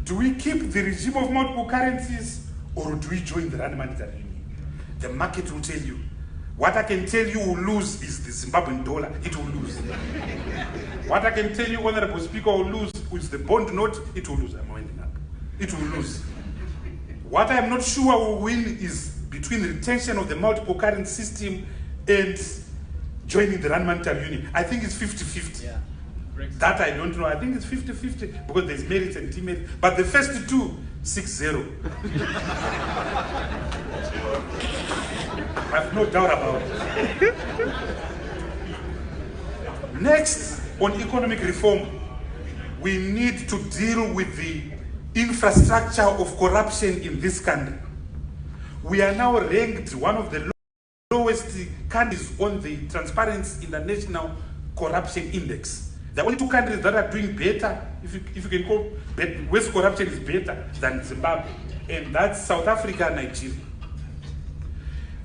Do we keep the regime of multiple currencies or do we join the Rand Monetary Union? The market will tell you. What I can tell you will lose is the Zimbabwean dollar. It will lose. What I can tell you, Honorable Speaker, will lose is the bond note. It will lose. I'm winding up. It will lose. What I'm not sure will win is between the retention of the multiple currency system and joining the Rand Monetary Union. I think it's 50-50. Yeah. That I don't know. I think it's 50-50 because there's merits and demerits. But the first two, 6-0. I have no doubt about it. Next, on economic reform, we need to deal with the infrastructure of corruption in this country. We are now ranked one of the lowest countries on the Transparency International Corruption Index. The only two countries that are doing better, if you can call West corruption is better than Zimbabwe, and that's South Africa and Nigeria.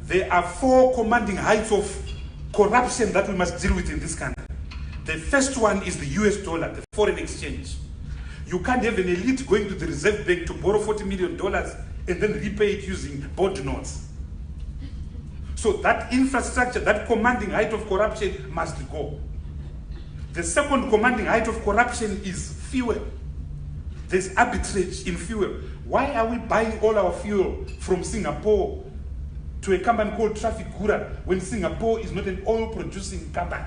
There are 4 commanding heights of corruption that we must deal with in this country. The first one is the US dollar, the foreign exchange. You can't have an elite going to the Reserve Bank to borrow $40 million and then repay it using bond notes. So that infrastructure, that commanding height of corruption must go. The second commanding height of corruption is fuel. There's arbitrage in fuel. Why are we buying all our fuel from Singapore to a company called Trafigura when Singapore is not an oil-producing company?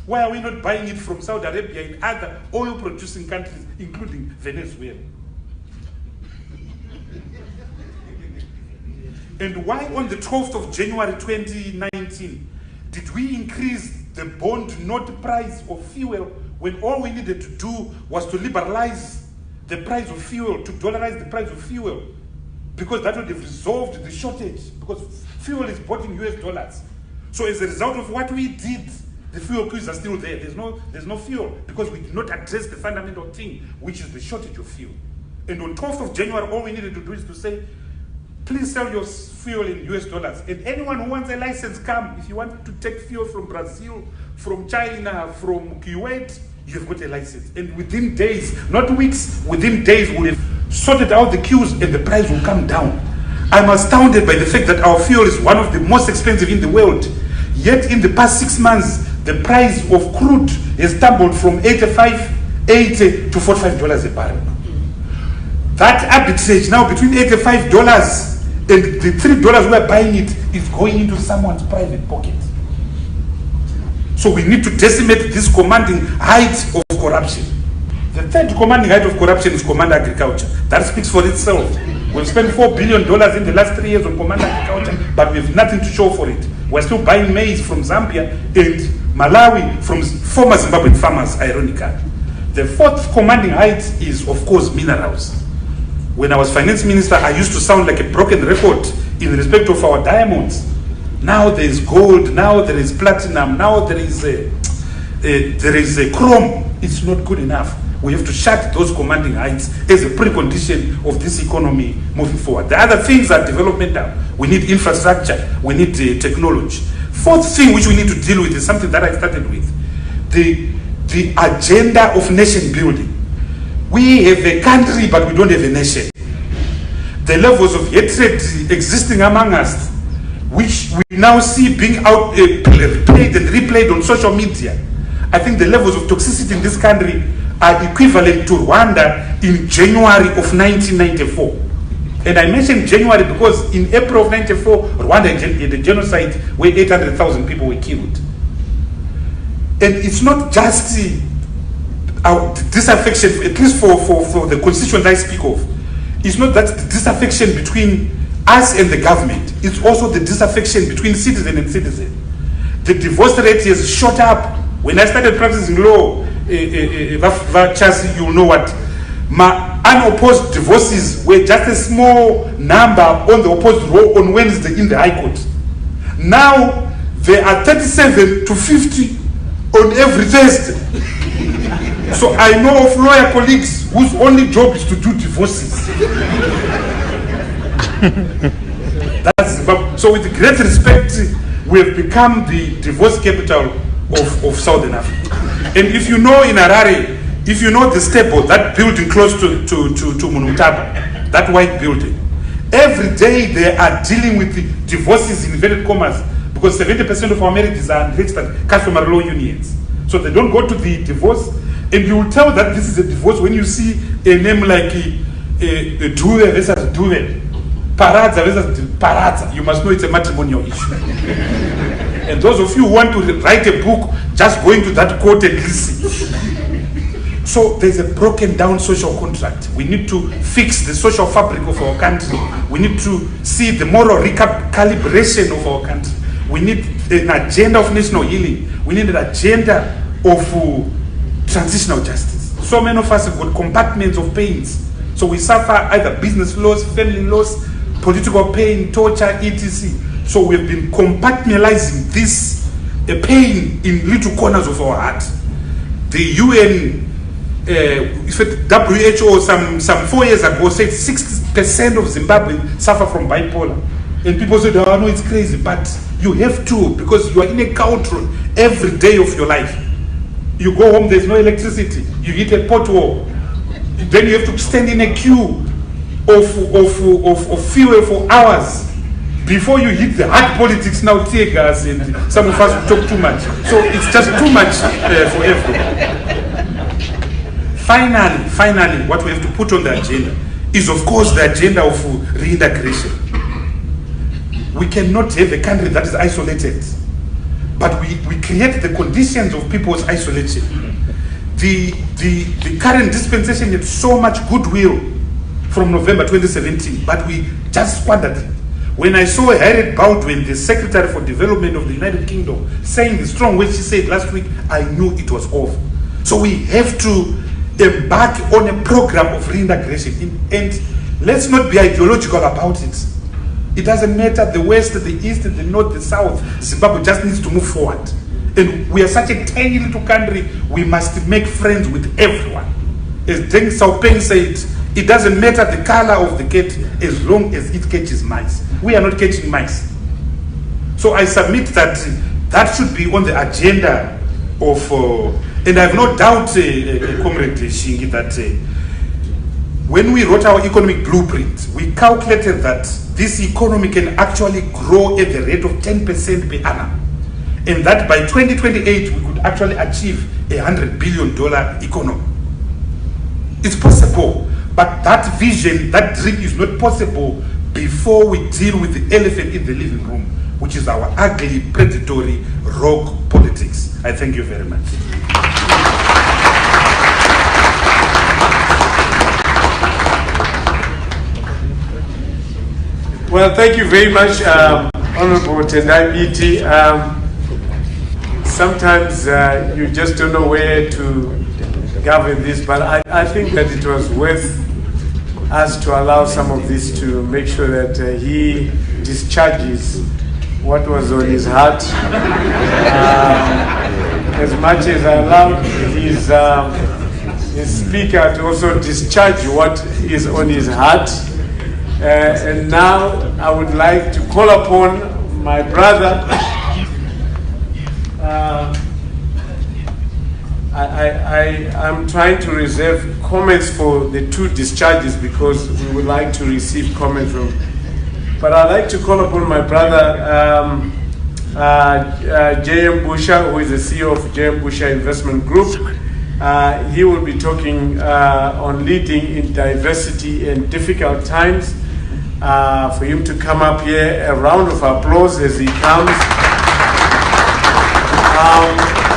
Why are we not buying it from Saudi Arabia and other oil-producing countries, including Venezuela? And why on the 12th of January 2019 did we increase the bond note price of fuel when all we needed to do was to liberalize the price of fuel, to dollarize the price of fuel? Because that would have resolved the shortage, because fuel is bought in US dollars. So as a result of what we did, the fuel queues are still there. There's no fuel because we did not address the fundamental thing, which is the shortage of fuel. And on 12th of January, all we needed to do is to say, please sell your fuel in US dollars. And anyone who wants a license, come. If you want to take fuel from Brazil, from China, from Kuwait, you've got a license. And within days, not weeks, within days, we'll have sorted out the queues and the price will come down. I'm astounded by the fact that our fuel is one of the most expensive in the world. Yet in the past 6 months, the price of crude has tumbled from $80 to $45 a barrel. That arbitrage now between $85 and the $3 we're buying it is going into someone's private pocket. So we need to decimate this commanding height of corruption. The third commanding height of corruption is command agriculture. That speaks for itself. We've spent $4 billion in the last 3 years on command agriculture, but we have nothing to show for it. We're still buying maize from Zambia and Malawi from former Zimbabwean farmers, ironically. The fourth commanding height is, of course, minerals. When I was finance minister, I used to sound like a broken record in respect of our diamonds. Now there is gold, now there is platinum, now there is a chrome. It's not good enough. We have to shut those commanding heights as a precondition of this economy moving forward. The other things are developmental. We need infrastructure, we need technology. Fourth thing which we need to deal with is something that I started with, the agenda of nation building. We have a country, but we don't have a nation. The levels of hatred existing among us, which we now see being played and replayed on social media. I think the levels of toxicity in this country are equivalent to Rwanda in January of 1994. And I mentioned January because in April of 94, Rwanda had a genocide where 800,000 people were killed. And it's not just disaffection, at least for the constituents I speak of. It's not that the disaffection between us and the government. It's also the disaffection between citizen and citizen. The divorce rate has shot up. When I started practicing law, you'll know what. My unopposed divorces were just a small number on the opposed row on Wednesday in the High Court. Now, there are 37 to 50 on every Thursday. So I know of lawyer colleagues whose only job is to do divorces. So with great respect, we have become the divorce capital of Southern Africa. And if you know in Harare, If you know the stable, that building close to Munumtaba, that white building, every day they are dealing with the divorces in inverted commas, because 70% of our marriages are registered customary law unions. So they don't go to the divorce, and you will tell that this is a divorce when you see a name like Duve versus Duve, Parazza versus Parazza. You must know it's a matrimonial issue. And those of you who want to write a book, just go into that court and listen. So there's a broken down social contract. We need to fix the social fabric of our country. We need to see the moral recalibration of our country. We need an agenda of national healing. We need an agenda of transitional justice. So many of us have got compartments of pains. So we suffer either business loss, family loss, political pain, torture, etc. So we've been compartmentalizing this pain in little corners of our heart. The UN, WHO, some 4 years ago said 60% of Zimbabweans suffer from bipolar. And people said, oh no, it's crazy, but you have to, because you are in a culture every day of your life. You go home, there's no electricity, you hit a pothole, then you have to stand in a queue of fuel for hours before you hit the hard politics now, tear gas, and some of us will talk too much. So it's just too much for everyone. Finally, what we have to put on the agenda is, of course, the agenda of reintegration. We cannot have a country that is isolated, but we create the conditions of people's isolation. The current dispensation had so much goodwill from November 2017, but we just squandered it. When I saw Harriet Baldwin, the Secretary for Development of the United Kingdom, saying the strong words she said last week, I knew it was over. So we have to embark on a program of reintegration, and let's not be ideological about it. It doesn't matter the west, the east, the north, the south. Zimbabwe just needs to move forward. And we are such a tiny little country, we must make friends with everyone. As Deng Xiaoping said, it doesn't matter the color of the cat as long as it catches mice. We are not catching mice. So I submit that that should be on the agenda of, and I have no doubt, Comrade Shingi, that when we wrote our economic blueprint, we calculated that this economy can actually grow at the rate of 10% per annum. And that by 2028, we could actually achieve $100 billion economy. It's possible, but that vision, that dream is not possible before we deal with the elephant in the living room, which is our ugly, predatory, rogue politics. I thank you very much. Well, thank you very much, Honorable Tendai Biti. Sometimes you just don't know where to govern this, but I think that it was worth us to allow some of this to make sure that he discharges what was on his heart. As much as I allowed his speaker to also discharge what is on his heart. And now I would like to call upon my brother. I'm trying to reserve comments for the two discharges because we would like to receive comments from. But I'd like to call upon my brother, J.M. Busha, who is the CEO of J.M. Busha Investment Group. He will be talking on leading in diversity in difficult times. For him to come up here, a round of applause as he comes.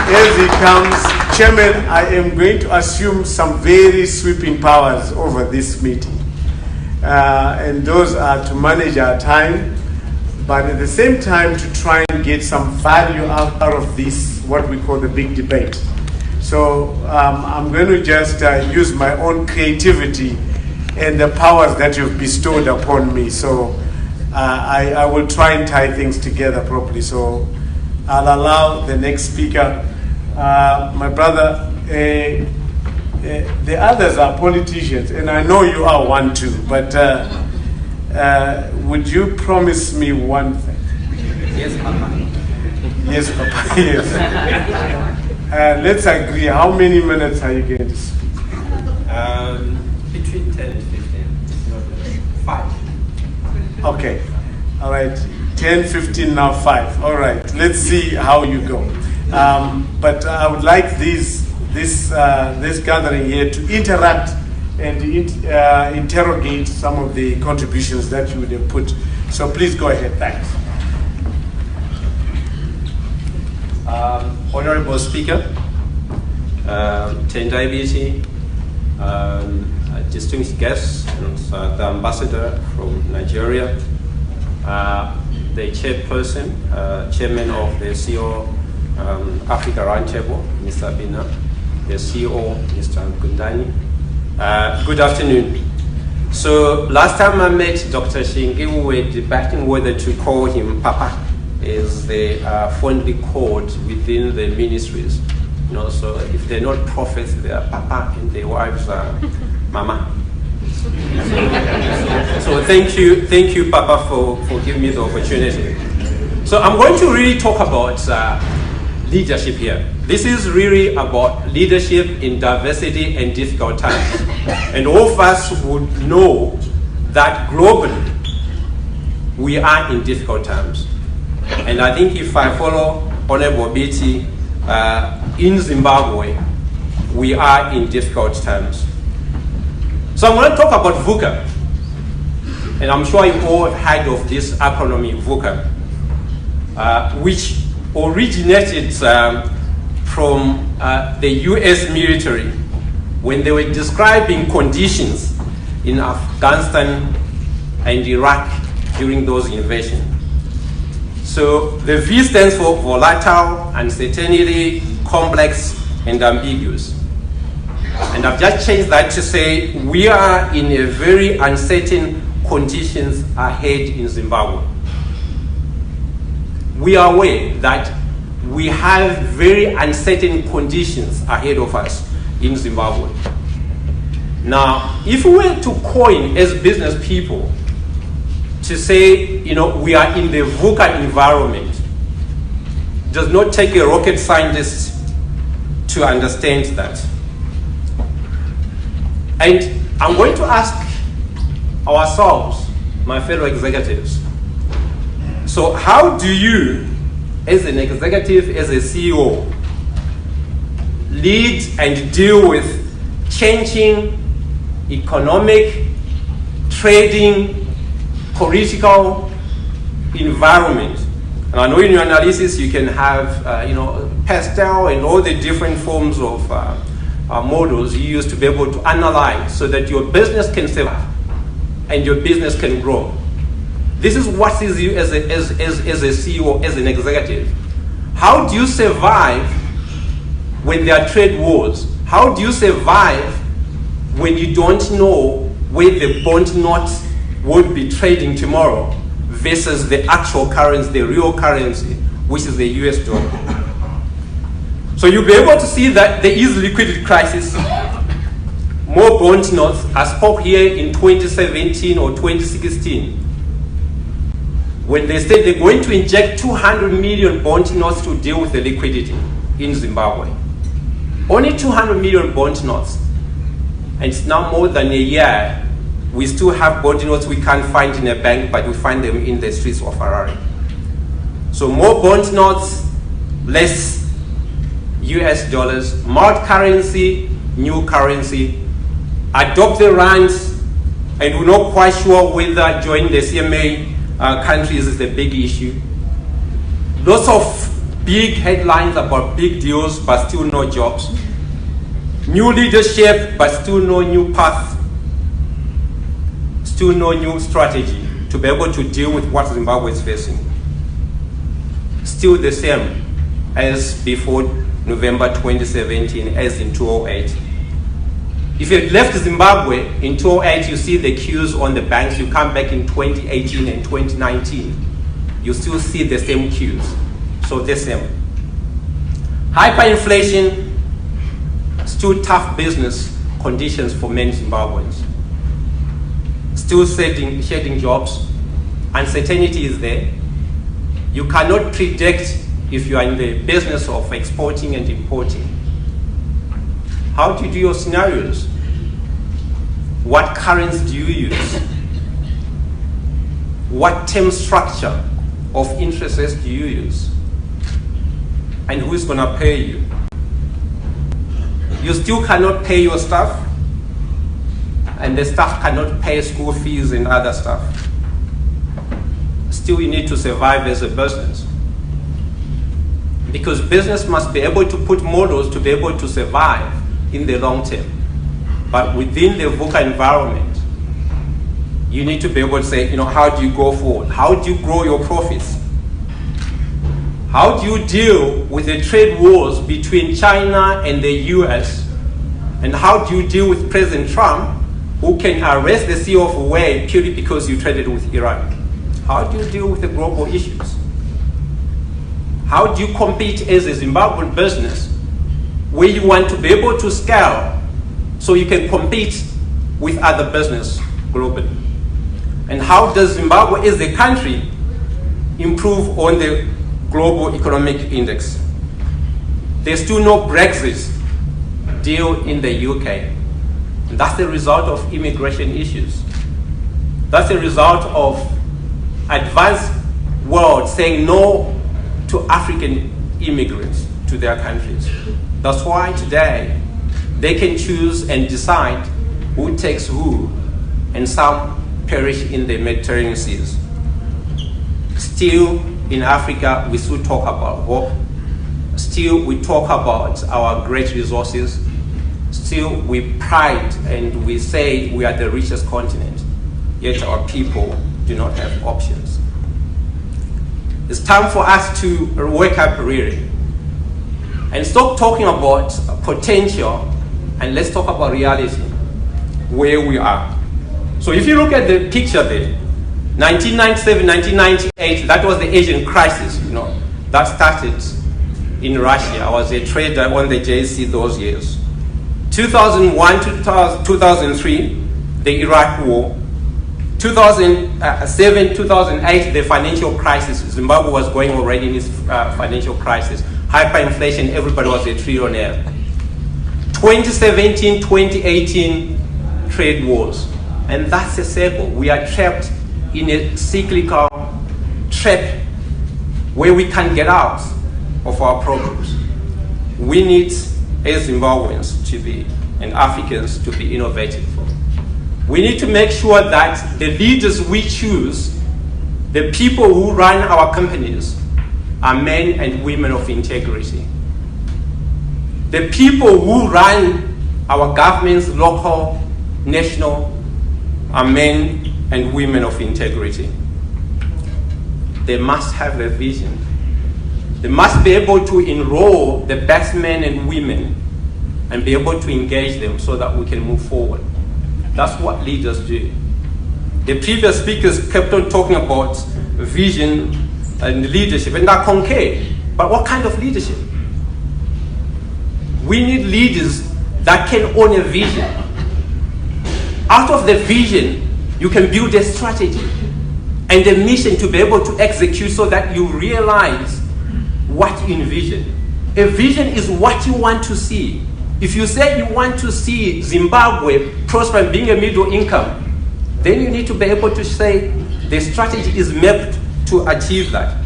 As he comes, Chairman, I am going to assume some very sweeping powers over this meeting. And those are to manage our time, but at the same time to try and get some value out of this, what we call the big debate. So I'm going to just use my own creativity and the powers that you've bestowed upon me. So I will try and tie things together properly. So I'll allow the next speaker, my brother. The others are politicians, and I know you are one too, but would you promise me one thing? Yes, Papa. Yes, Papa, yes. let's agree, how many minutes are you going to speak? Between 10 and 15. 5. Okay. All right. 10, 15, now 5. All right. Let's see how you go. But I would like this gathering here to interact and interrogate some of the contributions that you would have put. So please go ahead. Thanks. Honorable Speaker, Tendai Biti, distinguished guests, and the ambassador from Nigeria, the chairperson, chairman of the CEO Africa Roundtable, Mr. Bina, the CEO, Mr. Gundani. Good afternoon. So last time I met Dr. Shingi, we were debating whether to call him Papa, is the fondly called within the ministries. You know, so if they're not prophets, they are Papa, and their wives are Mama. So thank you, Papa, for giving me the opportunity. So I'm going to really talk about leadership here. This is really about leadership in diversity and difficult times. And all of us would know that globally, we are in difficult times. And I think if I follow Honorable Biti, in Zimbabwe, we are in difficult times. So I'm going to talk about VUCA. And I'm sure you all heard of this acronym VUCA, which originated from the US military when they were describing conditions in Afghanistan and Iraq during those invasions. So the V stands for volatile, uncertainty, complex, and ambiguous. And I've just changed that to say we are in a very uncertain conditions ahead in Zimbabwe. We are aware that we have very uncertain conditions ahead of us in Zimbabwe. Now, if we were to coin as business people to say, you know, we are in the VUCA environment, it does not take a rocket scientist to understand that. And I'm going to ask ourselves, my fellow executives, so how do you, as an executive, as a CEO, lead and deal with changing economic, trading, political environment? And I know in your analysis you can have, pastel and all the different forms of models you use to be able to analyze so that your business can survive and your business can grow. This is what is you as a CEO, as an executive. How do you survive when there are trade wars? How do you survive when you don't know where the bond note would be trading tomorrow versus the actual currency, the real currency, which is the US dollar? So you'll be able to see that there is liquidity crisis. More bond notes. I spoke here in 2017 or 2016 when they said they're going to inject 200 million bond notes to deal with the liquidity in Zimbabwe. Only 200 million bond notes. And it's now more than a year. We still have bond notes we can't find in a bank, but we find them in the streets of Harare. So more bond notes, less US dollars, malt currency, new currency, adopt the rands, and we're not quite sure whether joining the CMA countries is the big issue. Lots of big headlines about big deals, but still no jobs. New leadership, but still no new path. Still no new strategy to be able to deal with what Zimbabwe is facing. Still the same as before November 2017, as in 2008. If you left Zimbabwe in 2008, you see the queues on the banks. You come back in 2018 and 2019, you still see the same queues. So the same. Hyperinflation, still tough business conditions for many Zimbabweans. Still shedding jobs. Uncertainty is there. You cannot predict if you are in the business of exporting and importing? How do you do your scenarios? What currency do you use? What term structure of interest rates do you use? And who's going to pay you? You still cannot pay your staff, and the staff cannot pay school fees and other stuff. Still, you need to survive as a business. Because business must be able to put models to be able to survive in the long term. But within the VUCA environment, you need to be able to say, how do you go forward? How do you grow your profits? How do you deal with the trade wars between China and the US? And how do you deal with President Trump, who can arrest the CEO of Huawei purely because you traded with Iran? How do you deal with the global issues? How do you compete as a Zimbabwean business where you want to be able to scale so you can compete with other business globally? And how does Zimbabwe as a country improve on the global economic index? There's still no Brexit deal in the UK. And that's the result of immigration issues. That's the result of advanced world saying no to African immigrants to their countries. That's why today they can choose and decide who takes who, and some perish in the Mediterranean seas. Still in Africa, we still talk about hope. Still we talk about our great resources. Still we pride and we say we are the richest continent, yet our people do not have options. It's time for us to wake up really and stop talking about potential, and let's talk about reality, where we are. So if you look at the picture there, 1997, 1998, that was the Asian crisis, that started in Russia. I was a trader on the JC those years. 2001 to 2003, the Iraq War. 2007, 2008, the financial crisis. Zimbabwe was going already in its financial crisis. Hyperinflation, everybody was a trillionaire. 2017, 2018, trade wars. And that's a circle. We are trapped in a cyclical trap where we can't get out of our problems. We need, as Zimbabweans, to be, and Africans, to be innovative. We need to make sure that the leaders we choose, the people who run our companies, are men and women of integrity. The people who run our governments, local, national, are men and women of integrity. They must have a vision. They must be able to enroll the best men and women and be able to engage them so that we can move forward. That's what leaders do. The previous speakers kept on talking about vision and leadership, and that concur. But what kind of leadership? We need leaders that can own a vision. Out of the vision, you can build a strategy and a mission to be able to execute so that you realize what you envision. A vision is what you want to see. If you say you want to see Zimbabwe prosper and being a middle income, then you need to be able to say the strategy is mapped to achieve that.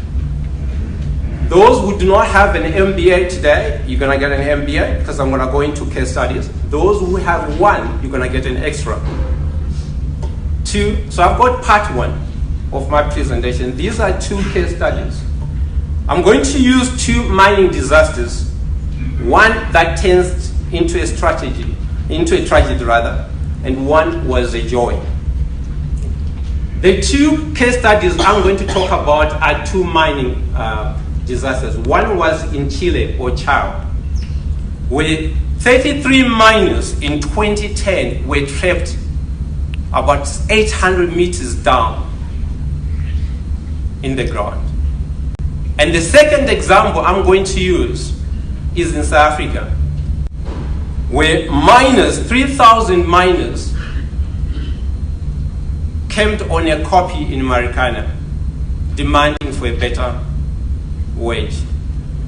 Those who do not have an MBA today, you're going to get an MBA because I'm going to go into case studies. Those who have one, you're going to get an extra. So I've got part one of my presentation. These are two case studies. I'm going to use two mining disasters. One that turns into a tragedy, and one was a joy. The two case studies I'm going to talk about are two mining disasters. One was in Chile, or Chile, where 33 miners in 2010 were trapped about 800 meters down in the ground. And the second example I'm going to use is in South Africa, where miners, 3,000 miners, camped on a kopje in Marikana, demanding for a better wage.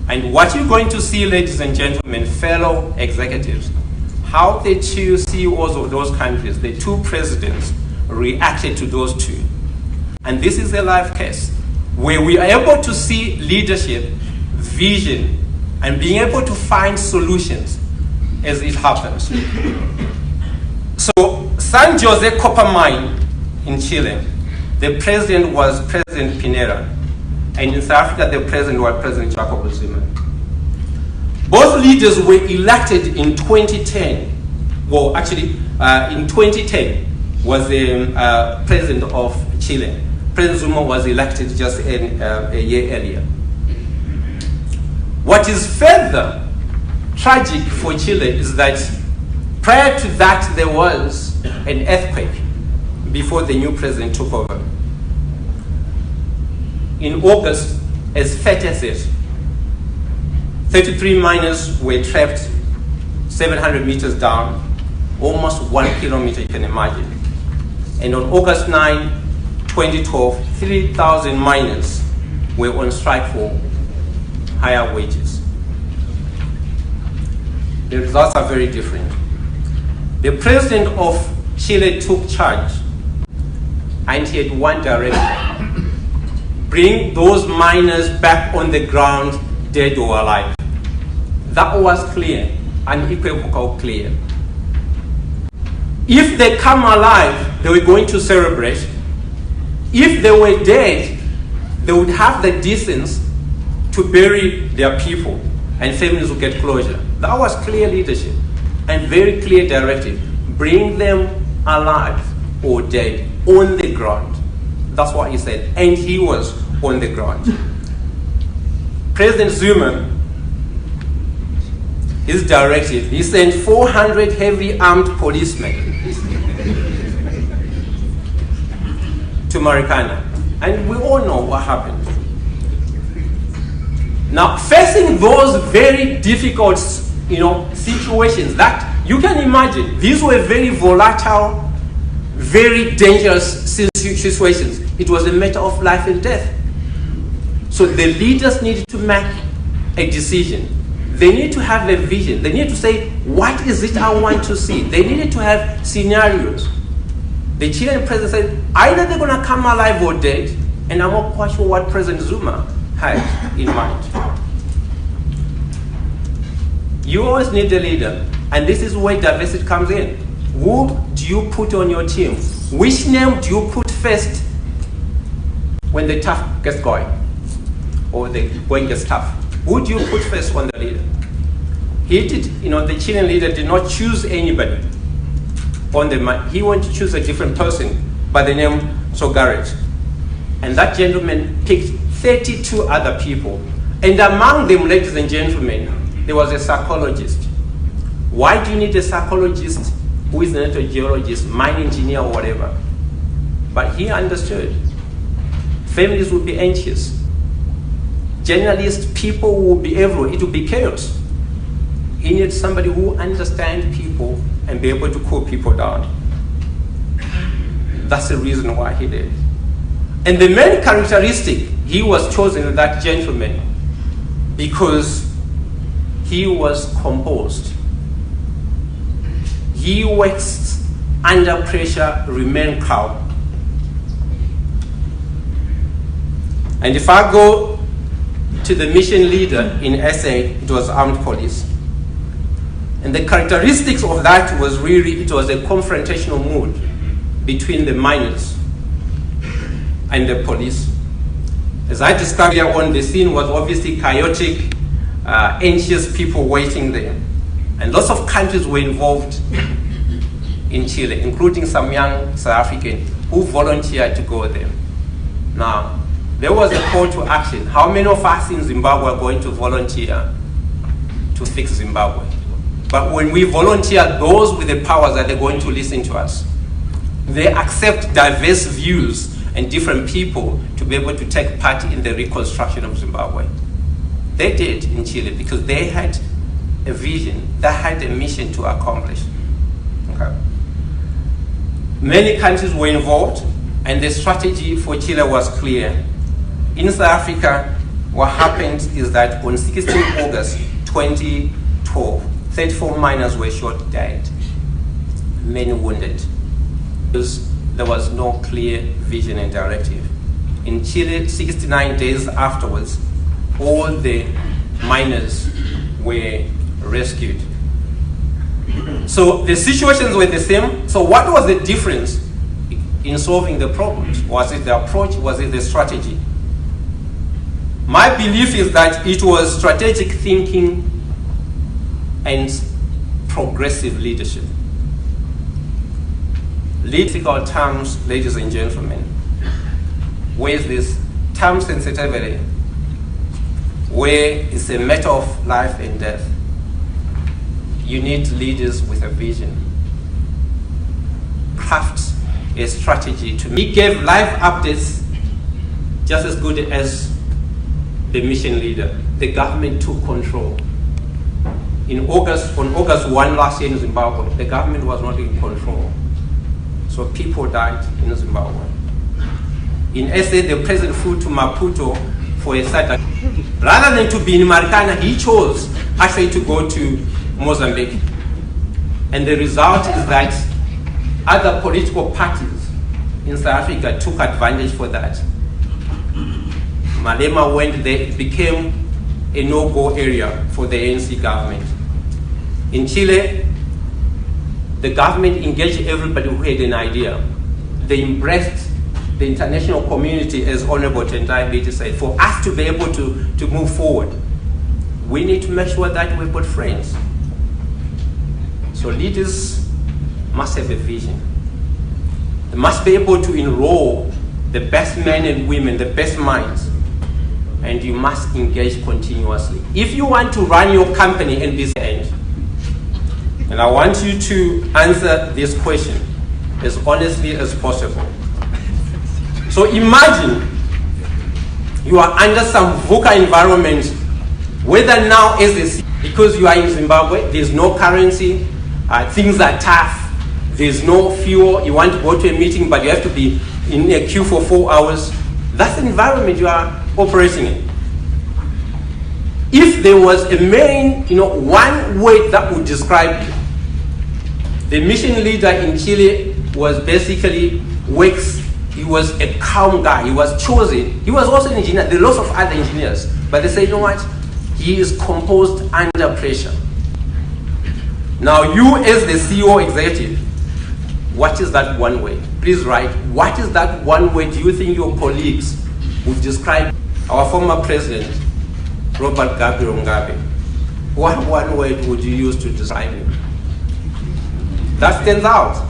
And what you're going to see, ladies and gentlemen, fellow executives, how the two CEOs of those countries, the two presidents, reacted to those two. And this is a live case where we are able to see leadership, vision, and being able to find solutions as it happens. So, San Jose copper mine in Chile, the president was President Pinera, and in South Africa, the president was President Jacob Zuma. Both leaders were elected in 2010. Well, actually, in 2010 was the president of Chile. President Zuma was elected just a year earlier. What is further tragic for Chile is that prior to that, there was an earthquake before the new president took over. In August, as Fete said, 33 miners were trapped 700 meters down, almost 1 kilometer, you can imagine. And on August 9, 2012, 3,000 miners were on strike for higher wages. The results are very different. The president of Chile took charge, and he had one direction: bring those miners back on the ground, dead or alive. That was clear, unequivocal clear. If they come alive, they were going to celebrate. If they were dead, they would have the decency to bury their people, and families would get closure. That was clear leadership and very clear directive. Bring them alive or dead on the ground. That's what he said, and he was on the ground. President Zuma, his directive, he sent 400 heavy armed policemen to Marikana, and we all know what happened. Now, facing those very difficult, situations that you can imagine, these were very volatile, very dangerous situations. It was a matter of life and death. So the leaders needed to make a decision. They need to have a vision. They need to say, what is it I want to see? They needed to have scenarios. The Chilean president said, either they're going to come alive or dead, and I'm not quite sure what President Zuma had in mind. You always need a leader, and this is where diversity comes in. Who do you put on your team? Which name do you put first when the tough gets going, or the going gets tough? Who do you put first on the leader? He did, the Chilean leader did not choose anybody on the mind. He wanted to choose a different person by the name Sogaret. And that gentleman picked 32 other people. And among them, ladies and gentlemen, there was a psychologist. Why do you need a psychologist who is not a geologist, mine engineer, or whatever? But he understood. Families would be anxious. Journalists, people will be everywhere. It will be chaos. He needs somebody who understands people and be able to cool people down. That's the reason why he did. And the main characteristic, he was chosen, that gentleman, because he was composed. He works under pressure, remain calm. And if I go to the mission leader in SA, it was armed police. And the characteristics of that was really, it was a confrontational mood between the miners and the police. As I discovered on the scene was obviously chaotic, anxious people waiting there. And lots of countries were involved in Chile, including some young South Africans who volunteered to go there. Now, there was a call to action. How many of us in Zimbabwe are going to volunteer to fix Zimbabwe? But when we volunteer, those with the powers, are they going to listen to us? They accept diverse views and different people to be able to take part in the reconstruction of Zimbabwe. They did in Chile because they had a vision, they had a mission to accomplish. Okay. Many countries were involved, and the strategy for Chile was clear. In South Africa, what happened is that on 16 August 2012, 34 miners were shot dead, many wounded. Because there was no clear vision and directive. In Chile, 69 days afterwards, all the miners were rescued. So the situations were the same. So what was the difference in solving the problems? Was it the approach? Was it the strategy? My belief is that it was strategic thinking and progressive leadership. Political terms, ladies and gentlemen, where is this term sensitivity, where it's a matter of life and death. You need leaders with a vision. Craft a strategy to. He gave live updates just as good as the mission leader. The government took control. On August 1 last year in Zimbabwe, the government was not in control. So people died in Zimbabwe. In SA, the president flew to Maputo for a site. Rather than to be in Marikana, he chose actually to go to Mozambique. And the result is that other political parties in South Africa took advantage for that. Malema went there, it became a no-go area for the ANC government. In Chile, the government engaged everybody who had an idea. They embraced the international community, as Honorable Tendai Biti said. For us to be able to move forward, we need to make sure that we've got friends. So leaders must have a vision. They must be able to enroll the best men and women, the best minds, and you must engage continuously. If you want to run your company and be the end, and I want you to answer this question as honestly as possible. So imagine you are under some VUCA environment, whether now as because you are in Zimbabwe, there's no currency, things are tough, there's no fuel, you want to go to a meeting but you have to be in a queue for 4 hours. That's the environment you are operating in. If there was a main, one word that would describe you, the mission leader in Chile was basically works. He was a calm guy. He was chosen. He was also an engineer. There are lots of other engineers, but they say, you know what? He is composed under pressure. Now, you as the CEO executive, what is that one word? Please write. What is that one word do you think your colleagues would describe? Our former president, Robert Gabriel Mugabe, what one word would you use to describe him? That stands out.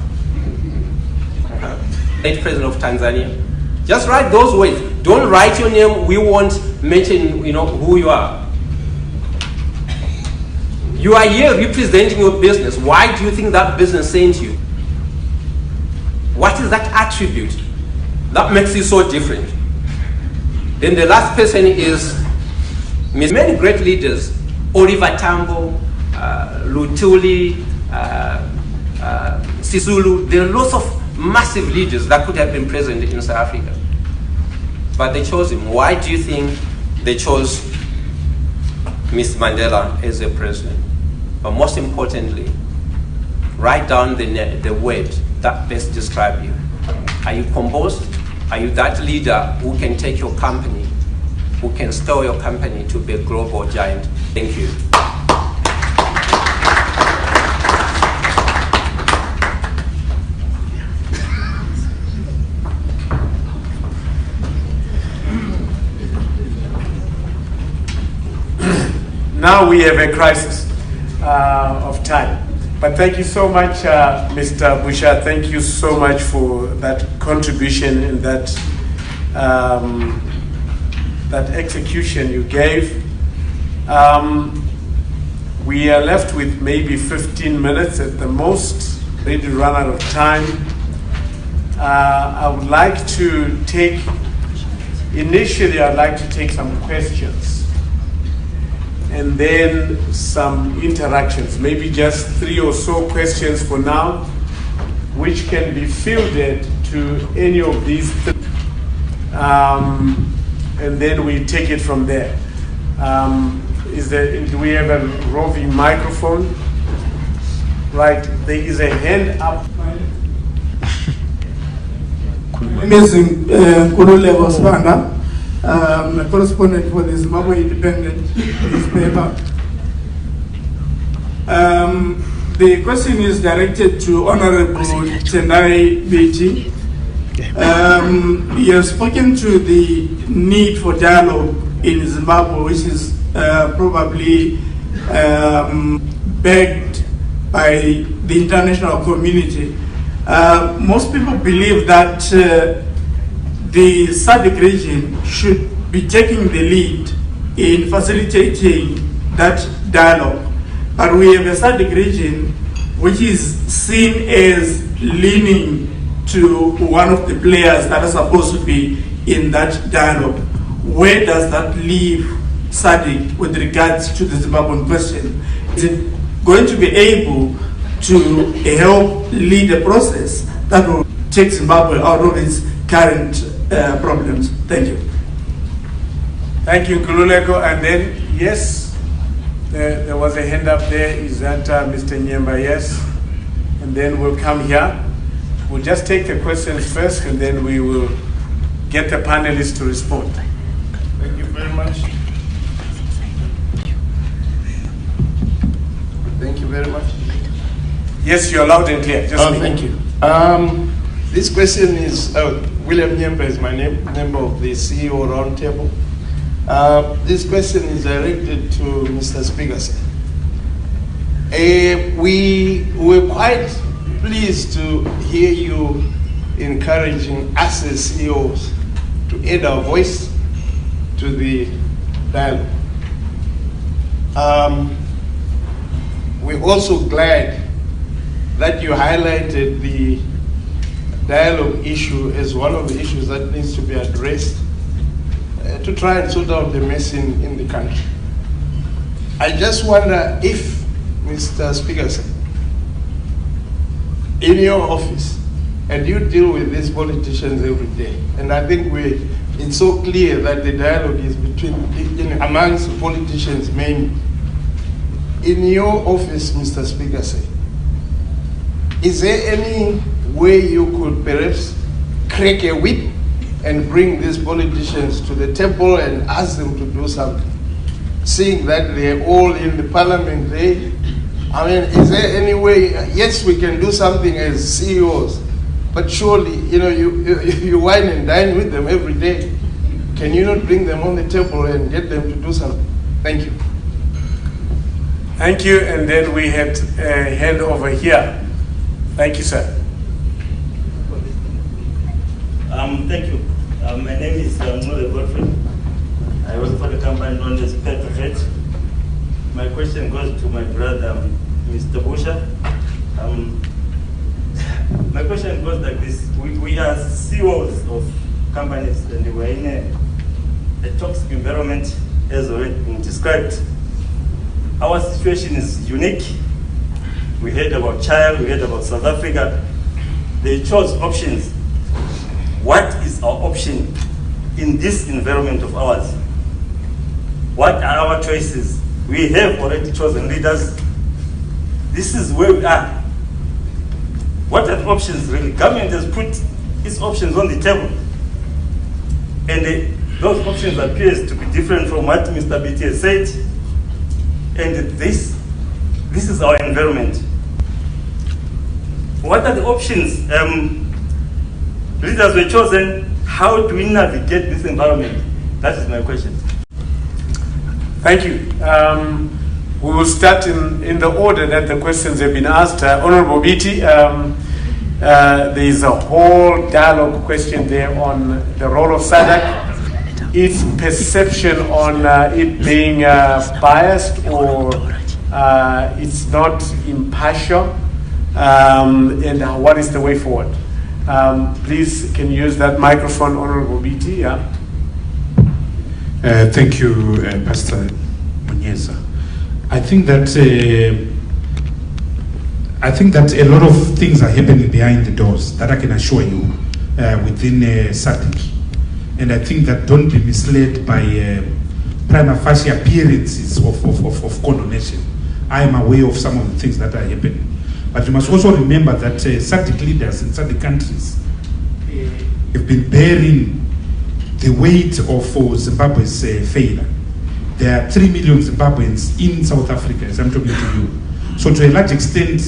Late president of Tanzania. Just write those words. Don't write your name. We won't mention, who you are. You are here representing your business. Why do you think that business sent you? What is that attribute that makes you so different? Then the last person is many great leaders, Oliver Tambo, Lutuli, Sisulu. There are lots of massive leaders that could have been present in South Africa. But they chose him. Why do you think they chose Ms. Mandela as a president? But most importantly, write down the word that best describes you. Are you composed? Are you that leader who can take your company, who can store your company to be a global giant? Thank you. Now we have a crisis of time. But thank you so much, Mr. Busha. Thank you so much for that contribution and that execution you gave. We are left with maybe 15 minutes at the most, ready to run out of time. I would like to take, initially I'd like to take some questions and then some interactions, maybe just 3 or so questions for now, which can be fielded to any of these. and then we take it from there. Do we have a roving microphone? Right, there is a hand up. Amazing Kululeko Sibanga, a correspondent for the Zimbabwe Independent newspaper. The question is directed to Honorable Tendai Biti. You have spoken to the need for dialogue in Zimbabwe, which is probably begged by the international community. Most people believe that the SADC region should be taking the lead in facilitating that dialogue. But we have a SADC region which is seen as leaning to one of the players that are supposed to be in that dialogue. Where does that leave SADC with regards to the Zimbabwean question? Is it going to be able to help lead a process that will take Zimbabwe out of its current problems? Thank you. Thank you, Kululeko. And then, yes, there was a hand up there. Is that Mr. Nyemba? Yes. And then we'll come here. We'll just take the questions first, and then we will get the panelists to respond. Thank you very much. Thank you very much. Yes, you're loud and clear. Just thank you. This question is, William Nyemba is my name, member of the CEO Roundtable. This question is directed to Mr. Speaker. We were quite pleased to hear you encouraging us as CEOs to add our voice to the dialogue. We're also glad that you highlighted the dialogue issue as one of the issues that needs to be addressed to try and sort out the mess in the country. I just wonder if, Mr. Speaker, in your office, and you deal with these politicians every day, and I think it's so clear that the dialogue is amongst the politicians mainly. In your office, Mr. Speaker, is there any way you could perhaps crack a whip and bring these politicians to the table and ask them to do something? Seeing that they're all in the parliament there, I mean, is there any way? Yes, we can do something as CEOs, but surely, you wine and dine with them every day. Can you not bring them on the table and get them to do something? Thank you. Thank you, and then we had a hand over here. Thank you, sir. Thank you. My name is Godfrey. I work for the company known as Petrofed. My question goes to my brother, Mr. Busha. My question goes like this. We are CEOs of companies, and we're in a toxic environment, as already been described. Our situation is unique. We heard about China, we heard about South Africa. They chose options. What is our option in this environment of ours? What are our choices? We have already chosen leaders. This is where we are. What are the options really? Government has put its options on the table. And those options appears to be different from what Mr. Biti has said. And this is our environment. What are the options? Leaders were chosen. How do we navigate this environment? That is my question. Thank you. We will start in the order that the questions have been asked. Honorable Biti, there is a whole dialogue question there on the role of SADC, its perception on it being biased or it's not impartial, and what is the way forward. Please, can you use that microphone, Honorable Biti? Yeah. Thank you, Pastor Munyeza. I think that a lot of things are happening behind the doors that I can assure you within SADC. And I think that don't be misled by prima facie appearances of condonation. I am aware of some of the things that are happening. But you must also remember that SADC leaders in SADC countries have been bearing the weight of Zimbabwe's failure. There are 3 million Zimbabweans in South Africa, as I'm talking to you. So to a large extent,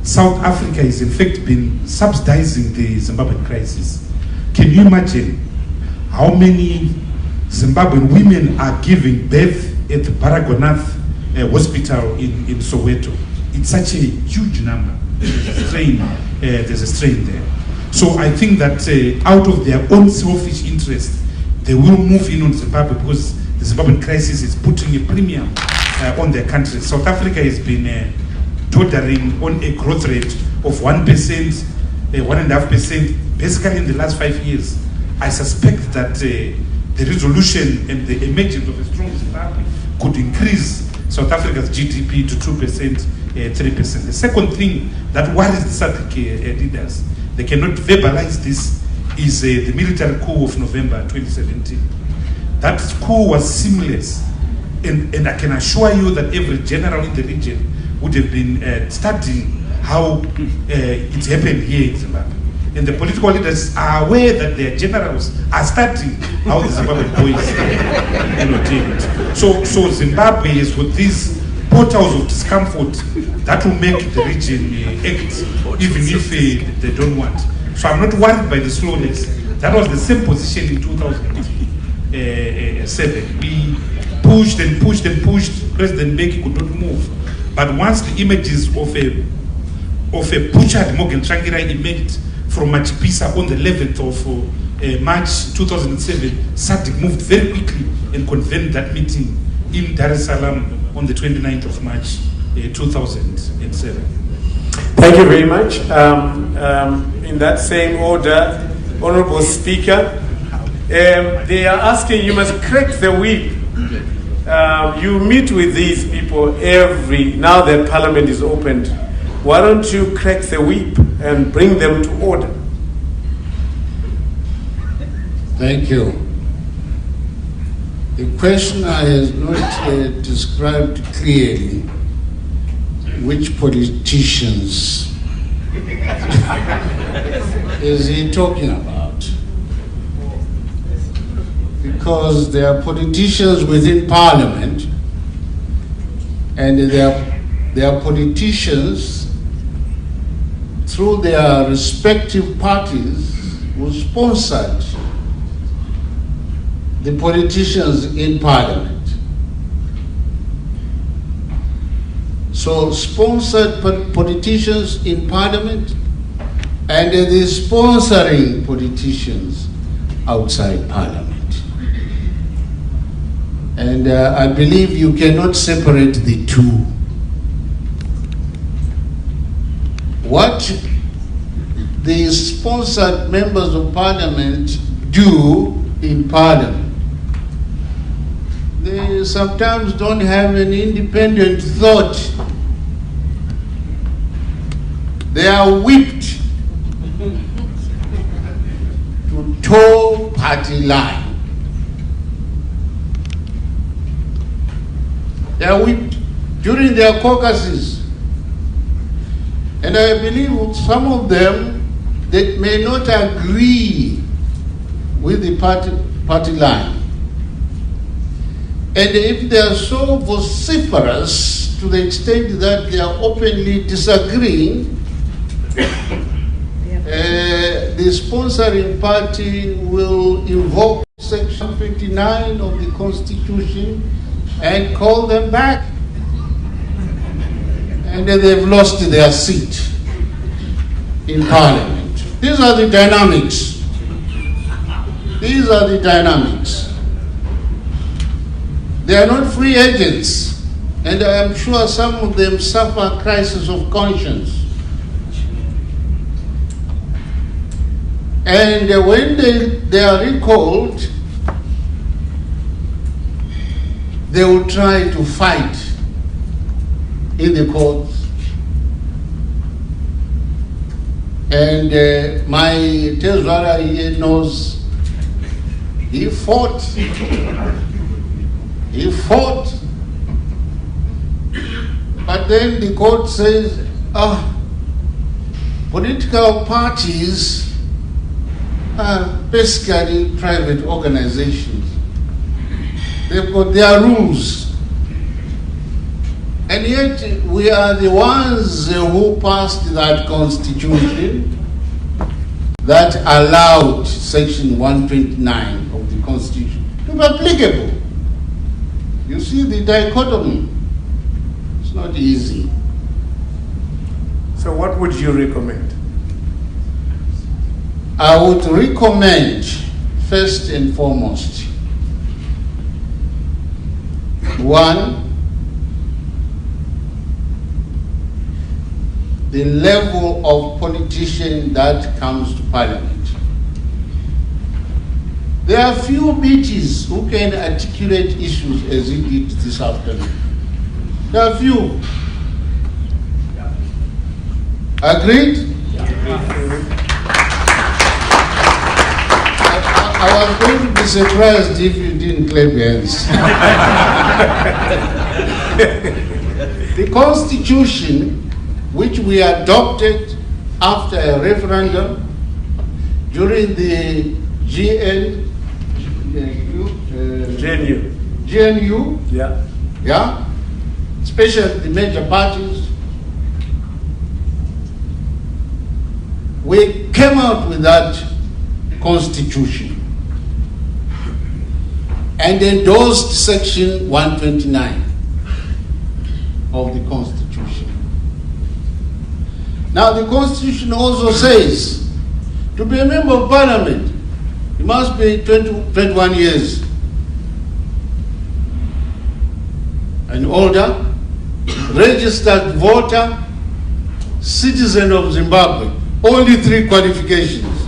South Africa has in fact been subsidizing the Zimbabwean crisis. Can you imagine how many Zimbabwean women are giving birth at the Baragwanath hospital in Soweto? It's such a huge number. There's a strain there. So I think that out of their own selfish interest, they will move in on Zimbabwe because the Zimbabwean crisis is putting a premium on their country. South Africa has been tottering on a growth rate of 1%, 1.5%, basically in the last 5 years. I suspect that the resolution and the emergence of a strong Zimbabwe could increase South Africa's GDP to 2%, 3%. The second thing that worries the SADC leaders, they cannot verbalize this, is the military coup of November 2017. That coup was seamless, and I can assure you that every general in the region would have been studying how it happened here in Zimbabwe. And the political leaders are aware that their generals are studying how the Zimbabwean boys did it. So Zimbabwe is with these portals of discomfort that will make the region act, even if they don't want. So I'm not worried by the slowness. That was the same position in 2007. We pushed and pushed and pushed. President Mbeki could not move. But once the images of a butchered Morgan Tsvangirai emerged from Machipisa on the 11th of March 2007, SADC moved very quickly and convened that meeting in Dar es Salaam on the 29th of March 2007. Thank you very much. In that same order, Honorable Speaker, they are asking, you must crack the whip. You meet with these people now that Parliament is opened. Why don't you crack the whip and bring them to order? Thank you. The questioner has not described clearly which politicians is he talking about. Because there are politicians within Parliament and there are politicians through their respective parties who sponsored the politicians in Parliament. So sponsored politicians in Parliament and the sponsoring politicians outside Parliament. And I believe you cannot separate the two. What the sponsored members of Parliament do in Parliament, they sometimes don't have an independent thought. They are whipped to toe party line. They are whipped during their caucuses. And I believe some of them that may not agree with the party line. And if they are so vociferous to the extent that they are openly disagreeing, the sponsoring party will invoke Section 59 of the Constitution and call them back. And then they've lost their seat in Parliament. These are the dynamics. These are the dynamics. They are not free agents, and I am sure some of them suffer crisis of conscience. And when they are recalled, they will try to fight in the courts. And my Tezwara here knows He fought. He fought. But then the court says, political parties are basically private organizations. They've got their rules. And yet we are the ones who passed that constitution that allowed Section 129 of the Constitution to be applicable. You see the dichotomy. It's not easy. So what would you recommend? I would recommend, first and foremost, one, the level of politician that comes to Parliament. There are few BTs who can articulate issues as he did this afternoon. There are few. Agreed? I was going to be surprised if you didn't clap your hands. The Constitution, which we adopted after a referendum during the GNU, yeah, especially the major parties, we came out with that Constitution and endorsed Section 129 of the Constitution. Now the Constitution also says, to be a member of Parliament, you must be 21 years and older, registered voter, citizen of Zimbabwe. Only 3 qualifications.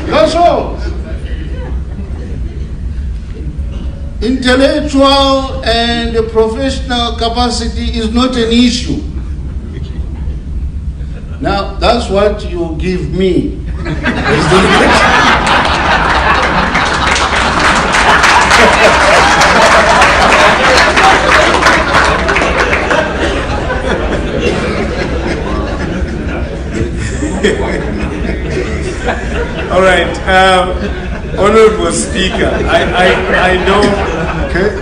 That's all. Intellectual and professional capacity is not an issue. Now, that's what you give me. All right, Honorable Speaker, I know.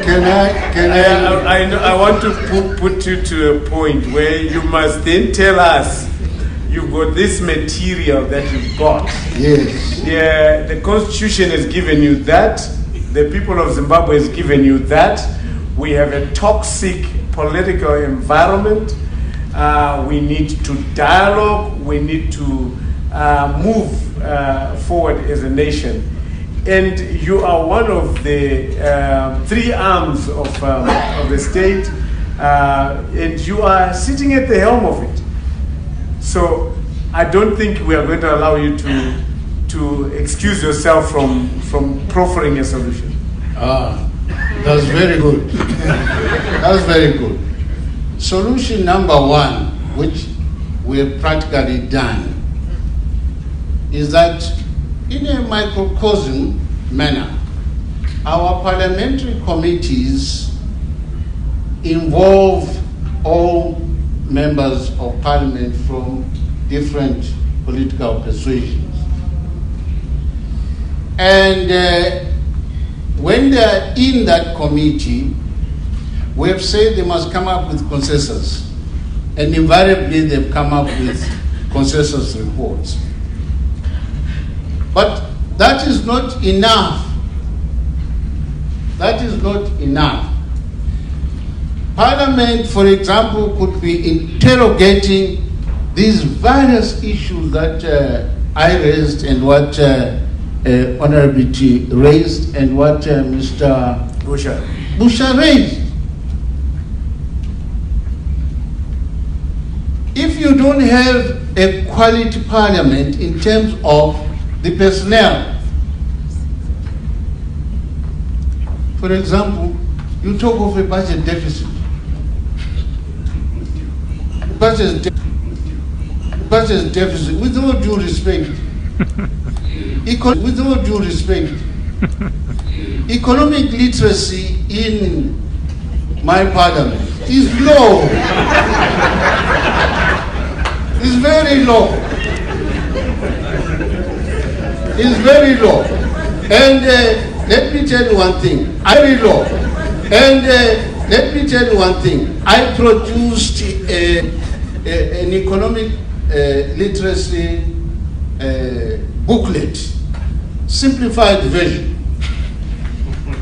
Can I know. I want to put you to a point where you must then tell us you've got this material that you've got. Yes. Yeah, the Constitution has given you that. The people of Zimbabwe has given you that. We have a toxic political environment. We need to dialogue. We need to move forward as a nation. And you are one of the 3 arms of the state, and you are sitting at the helm of it. So I don't think we are going to allow you to excuse yourself from proffering a solution. That's very good. That's very good. Solution number 1, which we have practically done, is that in a microcosm manner, our parliamentary committees involve all members of Parliament from different political persuasions. And when they are in that committee, we have said they must come up with consensus. And invariably they've come up with consensus reports. But that is not enough. That is not enough. Parliament, for example, could be interrogating these various issues that I raised and what Honorable Biti raised and what Mr. Busha raised. If you don't have a quality parliament in terms of the personnel, for example, you talk of a budget deficit. Budget deficit, with all due respect, With all due respect, economic literacy in my parliament is low. It's very low. It's very low. And let me tell you one thing. Very low. And let me tell you one thing. I produced an economic literacy booklet, simplified version,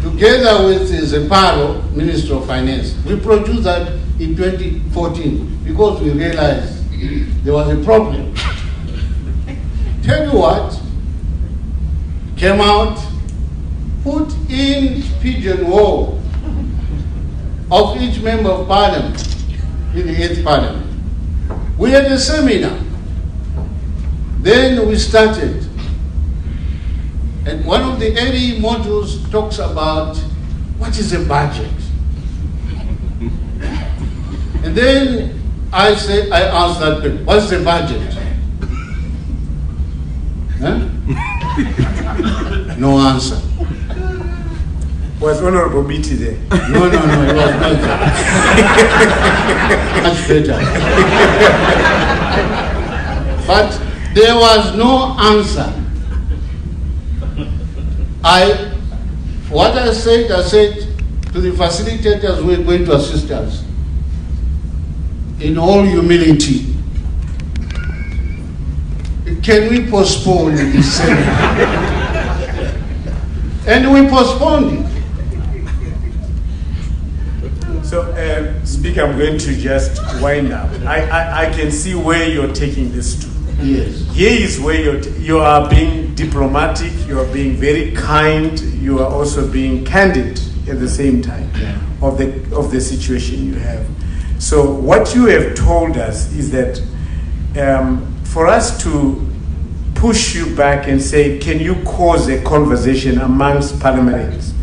together with Zeparo, Minister of Finance. We produced that in 2014 because we realized there was a problem. Tell you what, came out, put in pigeonhole of each member of parliament in the 8th parliament. We had a seminar. Then we started. And one of the early modules talks about what is a budget. And then I asked that question, what's the budget? Huh? No answer. Was Honorable Biti there? No, it was not there. Much better. But there was no answer. What I said to the facilitators who were going to assist us, in all humility, can we postpone this seminar? And we postponed it. So, Speaker, I'm going to just wind up. I can see where you're taking this to. Yes. Here is where you are being diplomatic, you are being very kind, you are also being candid at the same time of the situation you have. So what you have told us is that for us to push you back and say, can you cause a conversation amongst parliamentarians?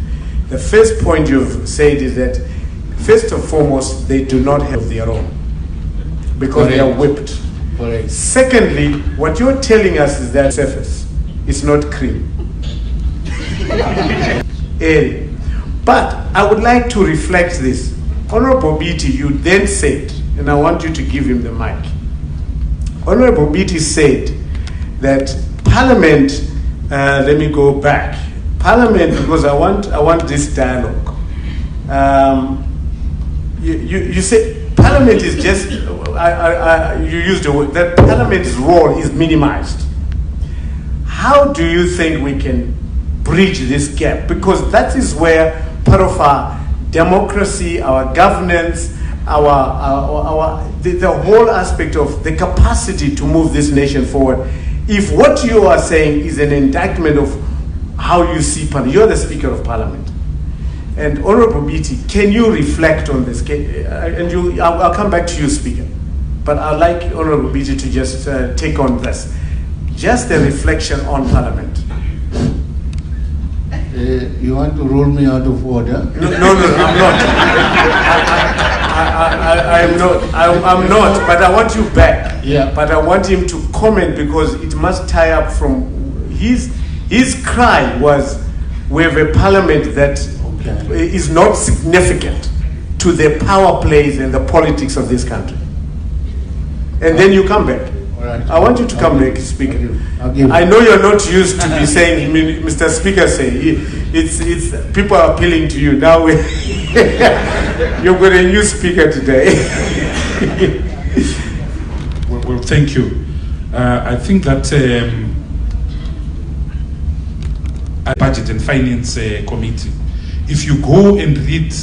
The first point you've said is that, first and foremost, they do not have their own because they are whipped. Correct. Secondly, what you're telling us is that surface is not cream. But I would like to reflect this. Honorable Biti, you then said, and I want you to give him the mic. Honorable Biti said that Parliament, let me go back. Parliament, because I want this dialogue. You said Parliament is just, you used the word, that Parliament's role is minimized. How do you think we can bridge this gap? Because that is where part of our democracy, our governance, the whole aspect of the capacity to move this nation forward. If what you are saying is an indictment of how you see Parliament, you're the Speaker of Parliament. And Honorable Biti, can you reflect on this? I'll come back to you, Speaker. But I'd like Honorable Biti to just take on this. Just a reflection on Parliament. You want to rule me out of order? No, I'm not. I'm not, but I want you back. Yeah. But I want him to comment because it must tie up from his cry was, we have a parliament that is not significant to the power plays and the politics of this country. And then you come back. All right. I want you to come back, Speaker. I'll give I know you're not used to be saying, Mr. Speaker say, it's people are appealing to you. Now you've got a new speaker today. Well, thank you. I think that Budget and Finance Committee, if you go and read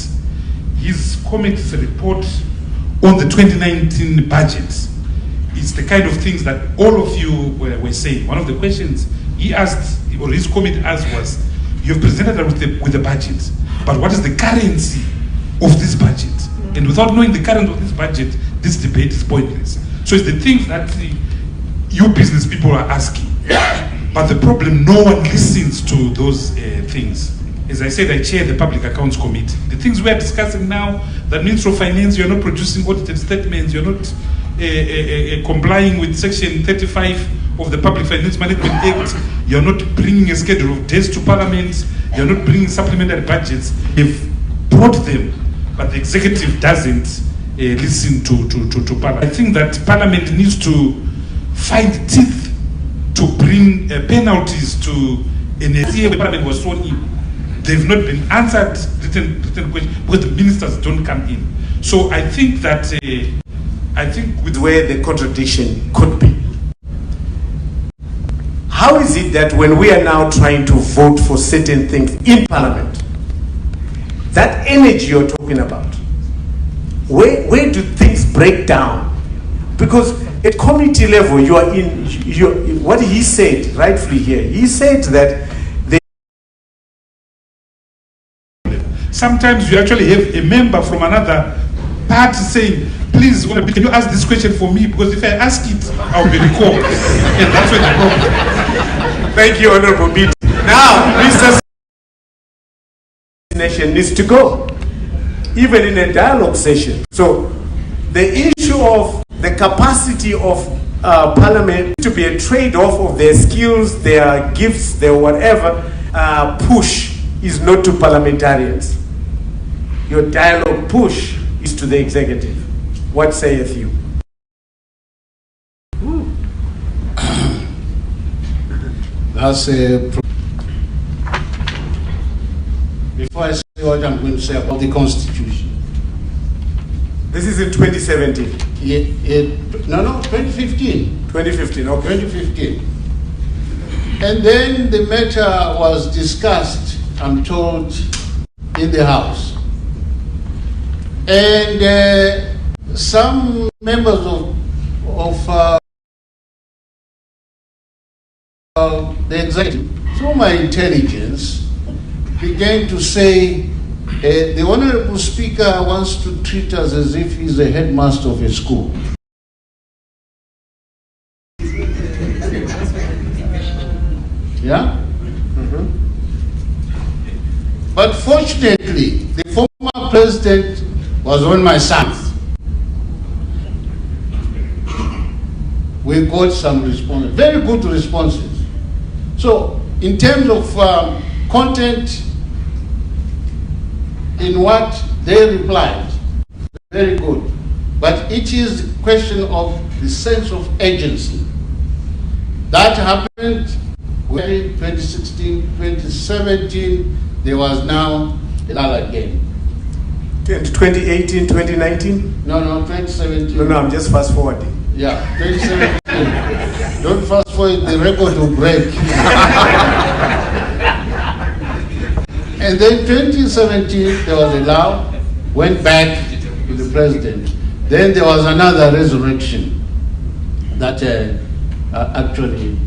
his committee's report on the 2019 budget, it's the kind of things that all of you were saying. One of the questions he asked, or his committee asked was, you've presented us with the budget, but what is the currency of this budget? And without knowing the currency of this budget, this debate is pointless. So it's the things that you business people are asking. But the problem, no one listens to those things. As I said, I chair the Public Accounts Committee. The things we are discussing now, that Minister of Finance, you're not producing audited statements, you're not complying with Section 35 of the Public Finance Management Act. You're not bringing a schedule of days to Parliament. You're not bringing supplementary budgets. You've brought them, but the executive doesn't listen to Parliament. I think that Parliament needs to find teeth to bring penalties to an area where Parliament was sworn in. They've not been answered written questions because the ministers don't come in. So I think that with where the contradiction could be. How is it that when we are now trying to vote for certain things in Parliament, that energy you're talking about, where do things break down? Because at community level, what he said rightfully here, he said that sometimes you actually have a member from another party saying, please, can you ask this question for me? Because if I ask it, I'll be recalled. And that's where the problem. Thank you, Honorable Biti. Now, Mr. Nation needs to go, even in a dialogue session. So, the issue of the capacity of Parliament to be a trade-off of their skills, their gifts, their whatever, push is not to parliamentarians. Your dialogue push is to the executive. What saith you? That's a. Before I say what I'm going to say about the Constitution. This is in 2017. No, 2015. 2015, okay. 2015. And then the matter was discussed, I'm told, in the House. And some members of the executive, through my intelligence, began to say, the Honorable Speaker wants to treat us as if he's the headmaster of a school. Yeah? Mm-hmm. But fortunately, the former president was on my side. We got some responses, very good responses. So, in terms of content, in what they replied, very good. But it is a question of the sense of agency. That happened in 2016, 2017, there was now another game. 2018, 2019? No, 2017. No, I'm just fast forwarding. Yeah, 2017. Don't fast forward, the record will break. And then 2017, there was a law, went back to the president. Then there was another resurrection that actually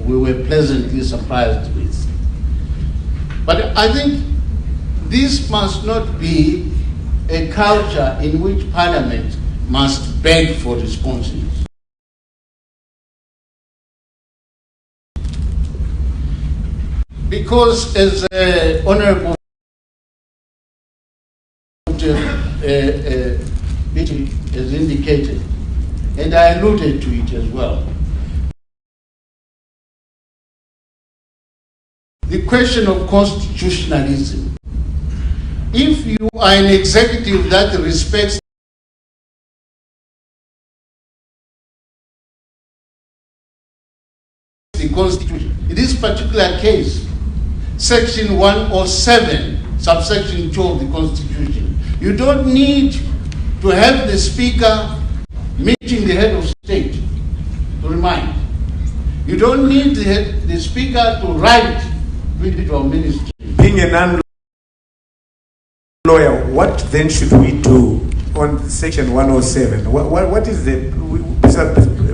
we were pleasantly surprised with. But I think this must not be a culture in which Parliament must beg for responses. Because as Honorable Biti has indicated, and I alluded to it as well, the question of constitutionalism. If you are an executive that respects the Constitution, in this particular case, Section 107, subsection 2 of the Constitution, you don't need to have the Speaker meeting the head of state to remind. You don't need the Speaker to write to individual ministry. Being a non-lawyer, what then should we do on Section 107? What is the,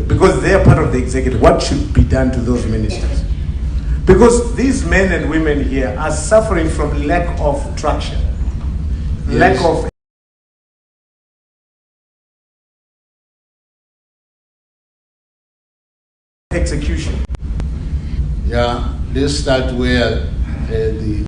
because they are part of the executive, what should be done to those ministers? Because these men and women here are suffering from lack of traction, lack of execution. Yeah, let's start where the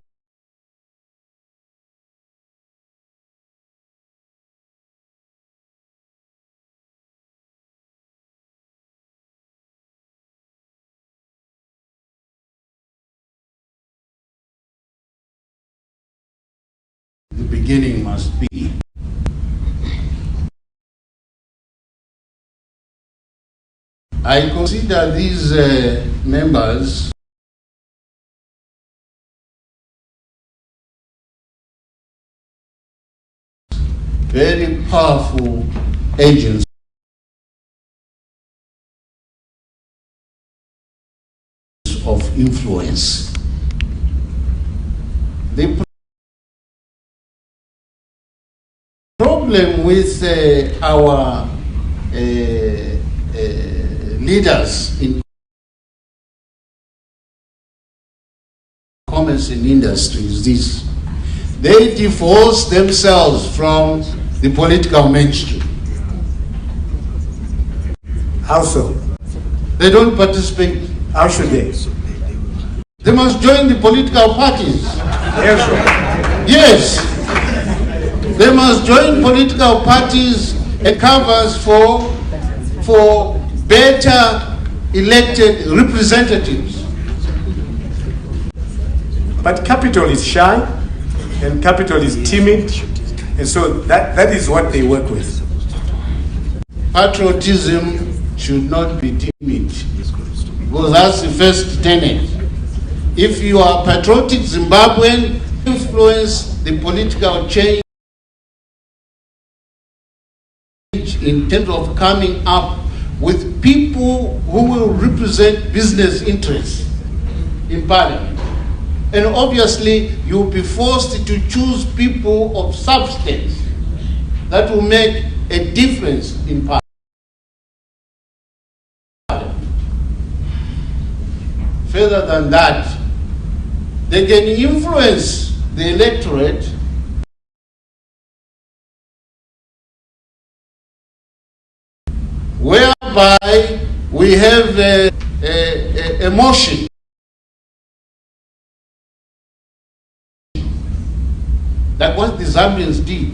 the beginning must be. I consider these members very powerful agents of influence. The problem with our leaders in commerce and industry is this: they divorce themselves from the political mainstream. How so? They don't participate. How should they? They must join the political parties. Yes, sir. Yes. They must join political parties and canvass for better elected representatives. But capital is shy and capital is timid, and so that is what they work with. Patriotism should not be timid, because that's the first tenet. If you are patriotic Zimbabwean, influence the political change in terms of coming up with people who will represent business interests in parliament. And obviously, you'll be forced to choose people of substance that will make a difference in parliament. Further than that, they can influence the electorate whereby we have a motion like what the Zambians did